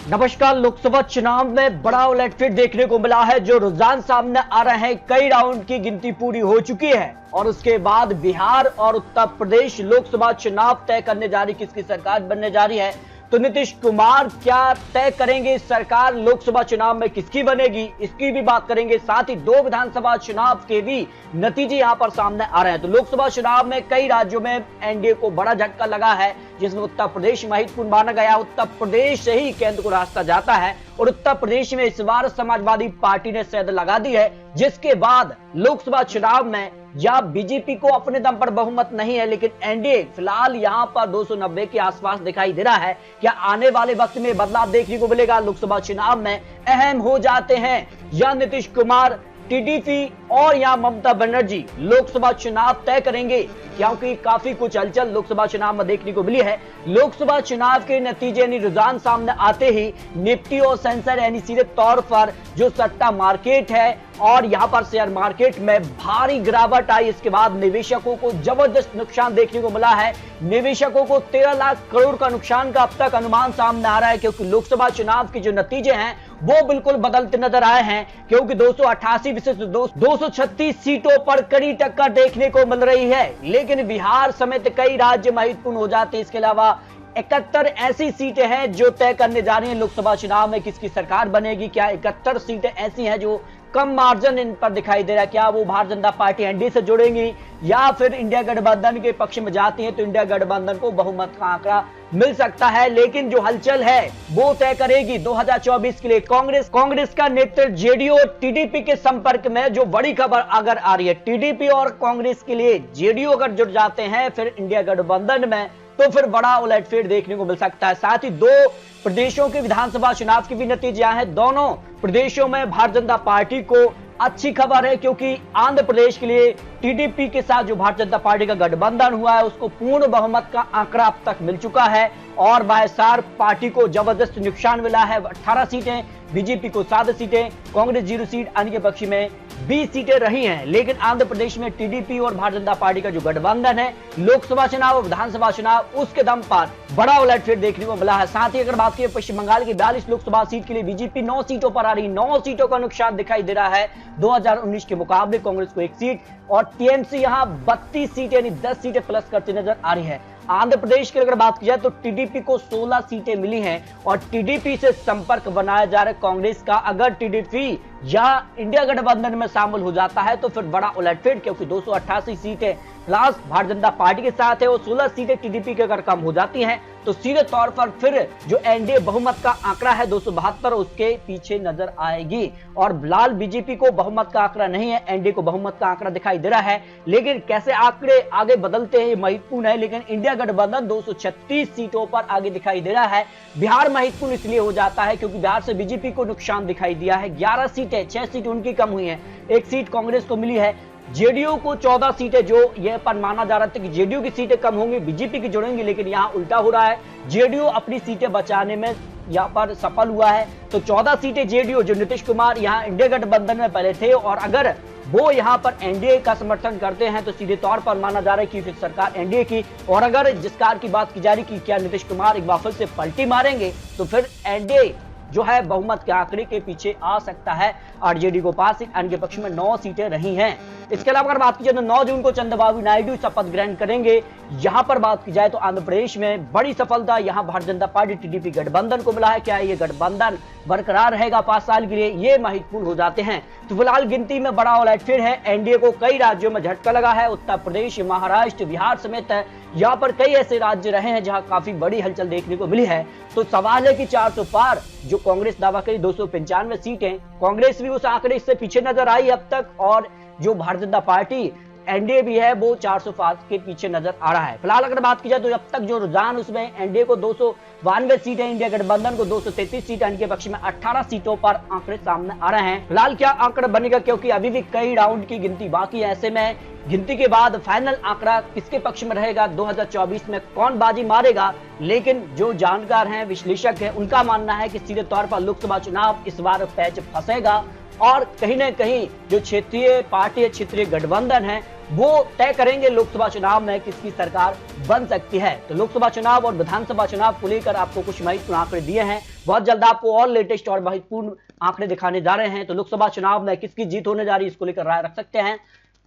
नमस्कार। लोकसभा चुनाव में बड़ा उलटफेर देखने को मिला है। जो रुझान सामने आ रहे हैं, कई राउंड की गिनती पूरी हो चुकी है और उसके बाद बिहार और उत्तर प्रदेश लोकसभा चुनाव तय करने जा रही किसकी सरकार बनने जा रही है। तो नीतीश कुमार क्या तय करेंगे सरकार लोकसभा चुनाव में किसकी बनेगी, इसकी भी बात करेंगे। साथ ही दो विधानसभा चुनाव के भी नतीजे यहां पर सामने आ रहे हैं। तो लोकसभा चुनाव में कई राज्यों में एनडीए को बड़ा झटका लगा है, जिसमें उत्तर प्रदेश महत्वपूर्ण माना गया। उत्तर प्रदेश से ही केंद्र को रास्ता जाता है और उत्तर प्रदेश में इस बार समाजवादी पार्टी ने सेंध लगा दी है, जिसके बाद लोकसभा चुनाव में या बीजेपी को अपने दम पर बहुमत नहीं है, लेकिन एनडीए फिलहाल यहां पर 290 के आसपास दिखाई दे रहा है। क्या आने वाले वक्त में बदलाव देखने को मिलेगा? लोकसभा चुनाव में अहम हो जाते हैं या नीतीश कुमार, टीडीपी और या ममता बनर्जी लोकसभा चुनाव तय करेंगे, क्योंकि काफी कुछ हलचल लोकसभा चुनाव में देखने को मिली है। लोकसभा चुनाव के नतीजे यानी रुझान सामने आते ही निफ्टी और सेंसर यानी सीधे तौर पर जो सट्टा मार्केट है और यहां पर शेयर मार्केट में भारी गिरावट आई। इसके बाद निवेशकों को जबरदस्त नुकसान देखने को मिला है। निवेशकों को 13 लाख करोड़ का नुकसान का अब तक अनुमान सामने आ रहा है, क्योंकि लोकसभा चुनाव के जो नतीजे हैं वो बिल्कुल बदलते नजर आए हैं। क्योंकि 288 विशेष 236 सीटों पर कड़ी टक्कर देखने को मिल रही है, लेकिन बिहार समेत कई राज्य महत्वपूर्ण हो जाते हैं। इसके अलावा 71 ऐसी सीटें हैं जो तय करने जा रही हैं लोकसभा चुनाव में किसकी सरकार बनेगी। क्या 71 सीटें ऐसी हैं जो कम मार्जिन इन पर दिखाई दे रहा है? क्या वो भारतीय जनता पार्टी एनडीए से जुड़ेंगी या फिर इंडिया गठबंधन के पक्ष में जाती हैं? तो इंडिया गठबंधन को बहुमत का आंकड़ा मिल सकता है, लेकिन जो हलचल है वो तय करेगी 2024 के लिए कांग्रेस का नेतृत्व जेडीयू और टीडीपी के संपर्क में। जो बड़ी खबर अगर आ रही है, टीडीपी और कांग्रेस के लिए जेडीयू अगर जुड़ जाते हैं फिर इंडिया गठबंधन में, तो फिर बड़ा उलटफेर देखने को मिल सकता है। साथ ही दो प्रदेशों के विधानसभा चुनाव के भी नतीजे आए हैं। दोनों प्रदेशों में भारतीय जनता पार्टी को अच्छी खबर है, क्योंकि आंध्र प्रदेश के लिए टीडीपी के साथ जो भारतीय जनता पार्टी का गठबंधन हुआ है उसको पूर्ण बहुमत का आंकड़ा अब तक मिल चुका है और वाईएसआर पार्टी को जबरदस्त नुकसान मिला है। 18 सीटें, बीजेपी को 7 सीटें, कांग्रेस 0 सीट, अन्य के पक्ष में 20 सीटें रही हैं। लेकिन आंध्र प्रदेश में टीडीपी और भारतीय जनता पार्टी का जो गठबंधन है, लोकसभा चुनाव और विधानसभा चुनाव उसके दम पर बड़ा उलटफेर देखने को मिला है। साथ ही अगर बात करें पश्चिम बंगाल की 42 लोकसभा सीट के लिए बीजेपी 9 सीटों पर आ रही, 9 सीटों का नुकसान दिखाई दे रहा है 2019 के मुकाबले। कांग्रेस को 1 सीट और टीएमसी यहां 32 सीटें यानी 10 सीटें प्लस करती नजर आ रही है। आंध्र प्रदेश की अगर बात की जाए तो टीडीपी को 16 सीटें मिली हैं और टीडीपी से संपर्क बनाया जा रहा है कांग्रेस का। अगर टीडीपी या इंडिया गठबंधन में शामिल हो जाता है तो फिर बड़ा उलटफेर, क्योंकि 288 सीटें प्लस भारतीय जनता पार्टी के साथ है और 16 सीटें टीडीपी के अगर कम हो जाती हैं तो सीधे तौर पर फिर जो एनडीए बहुमत का आंकड़ा है 272 उसके पीछे नजर आएगी। और फिलहाल बीजेपी को बहुमत का आंकड़ा नहीं है, एनडीए को बहुमत का आंकड़ा दिखाई दे रहा है। लेकिन कैसे आंकड़े आगे बदलते हैं ये महत्वपूर्ण है। लेकिन इंडिया गठबंधन 236 सीटों पर आगे दिखाई दे रहा है। बिहार महत्वपूर्ण इसलिए हो जाता है क्योंकि बिहार से बीजेपी को नुकसान दिखाई दिया है। 11 सीटें, 6 सीट उनकी कम हुई है, 1 सीट कांग्रेस को मिली है। जेडीयू को 14 सीटें, जो यह पर माना जा रहा था कि जेडीयू की सीटें कम होंगी, बीजेपी की जुड़ेंगी, लेकिन यहां उल्टा हो रहा है। जेडीयू अपनी सीटें बचाने में यहां पर सफल हुआ है। तो 14 सीटें जेडीयू, जो नीतीश कुमार यहां इंडिया गठबंधन में पहले थे और अगर वो यहां पर एनडीए का समर्थन करते हैं तो सीधे तौर पर माना जा रहा है कि फिर सरकार एनडीए की। और अगर जिस कार की बात की जा रही कि क्या नीतीश कुमार एक बार फिर से पलटी मारेंगे तो फिर एनडीए जो है बहुमत के आंकड़े के पीछे आ सकता है। आरजेडी को पास अन्य के पक्ष में 9 सीटें रही हैं। इसके अलावा अगर बात की जाए तो 9 जून को चंद्रबाबू नायडू शपथ ग्रहण करेंगे। यहां पर बात की जाए तो आंध्र प्रदेश में बड़ी सफलता यहां भारतीय जनता पार्टी टीडीपी गठबंधन को मिला है। क्या ये गठबंधन बरकरार रहेगा 5 साल के लिए? ये महत्वपूर्ण हो जाते हैं। तो फिलहाल गिनती में बड़ा उलटफेर है। एनडीए को कई राज्यों में झटका लगा है। उत्तर प्रदेश, महाराष्ट्र, बिहार समेत यहाँ पर कई ऐसे राज्य रहे हैं जहां काफी बड़ी हलचल देखने को मिली है। तो सवाल है कि 400 पार जो कांग्रेस दावा करी 295 सीटें, कांग्रेस भी उस आंकड़े से पीछे नजर आई अब तक और जो भारतीय जनता पार्टी एनडीए भी है वो 405 के पीछे नजर आ रहा है। फिलहाल अगर बात की जाए तो अब तक जो रुझान उसमें एनडीए को 292 सीटें, इंडिया गठबंधन को 233 सीटें, इनके पक्ष में 18 सीटों पर आंकड़े सामने आ रहे हैं। फिलहाल क्या आंकड़ा बनेगा, क्योंकि अभी भी कई राउंड की गिनती बाकी है। ऐसे में गिनती के बाद फाइनल आंकड़ा किसके पक्ष में रहेगा, 2024 में कौन बाजी मारेगा। लेकिन जो जानकार हैं, विश्लेषक हैं, उनका मानना है कि सीधे तौर पर लोकसभा चुनाव इस बार पैच फंसेगा और कहीं न कहीं जो क्षेत्रीय पार्टी, क्षेत्रीय गठबंधन है वो तय करेंगे लोकसभा चुनाव में किसकी सरकार बन सकती है। तो लोकसभा चुनाव और विधानसभा चुनाव को लेकर आपको कुछ महत्वपूर्ण आंकड़े दिए हैं। बहुत जल्द आपको और लेटेस्ट और महत्वपूर्ण आंकड़े दिखाने जा रहे हैं। तो लोकसभा चुनाव में किसकी जीत होने जा रही है, इसको लेकर राय रख सकते हैं।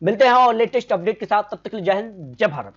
मिलते हैं और लेटेस्ट अपडेट के साथ, तब तक के लिए जय हिंद, जय भारत।